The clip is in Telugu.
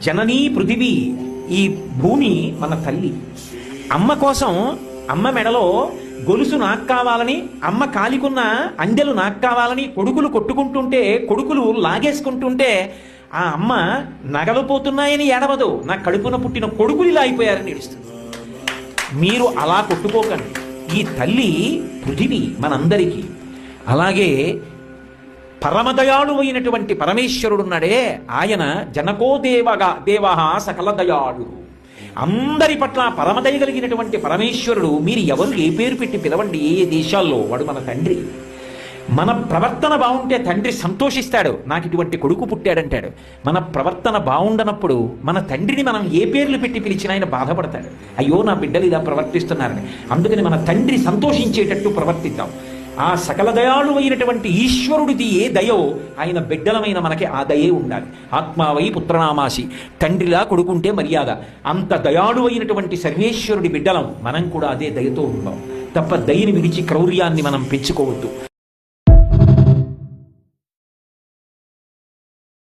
జననీ పృథివీ, ఈ భూమి మన తల్లి. అమ్మ కోసం అమ్మ మెడలో గొలుసు నాకు కావాలని, అమ్మ కాలికున్న అందెలు నాకు కావాలని కొడుకులు కొట్టుకుంటుంటే, కొడుకులు లాగేసుకుంటుంటే ఆ అమ్మ నగలు పోతున్నాయని ఏడవదు, నా కడుపున పుట్టిన కొడుకులు ఇలా అయిపోయారని ఏడుస్తుంది. మీరు అలా కొట్టుకోకండి. ఈ తల్లి పృథివీ మనందరికీ. అలాగే పరమదయాళు అయినటువంటి పరమేశ్వరుడున్నాడే, ఆయన జనకో దేవ సకల దయాళు, అందరి పట్ల పరమదయ కలిగినటువంటి పరమేశ్వరుడు. మీరు ఎవరు ఏ పేరు పెట్టి పిలవండి, ఏ దేశాల్లో, వాడు మన తండ్రి. మన ప్రవర్తన బాగుంటే తండ్రి సంతోషిస్తాడు, నాకు ఇటువంటి కొడుకు పుట్టాడంటాడు. మన ప్రవర్తన బాగుండనప్పుడు మన తండ్రిని మనం ఏ పేర్లు పెట్టి పిలిచినా ఆయన బాధపడతాడు, అయ్యో నా బిడ్డలు ఇలా ప్రవర్తిస్తున్నారని. అందుకని మన తండ్రి సంతోషించేటట్టు ప్రవర్తిద్దాం. ఆ సకల దయాళు అయినటువంటి ఈశ్వరుడిది ఏ దయో, ఆయన బిడ్డలమైన మనకి ఆ దయే ఉండాలి. ఆత్మావై పుత్రనామాసి, తండ్రిలా కొడుకుంటే మర్యాద. అంత దయాళు అయినటువంటి సర్వేశ్వరుడి బిడ్డలం మనం కూడా అదే దయతో ఉందాం తప్ప దయని విడిచి క్రౌర్యాన్ని మనం పెంచుకోవద్దు.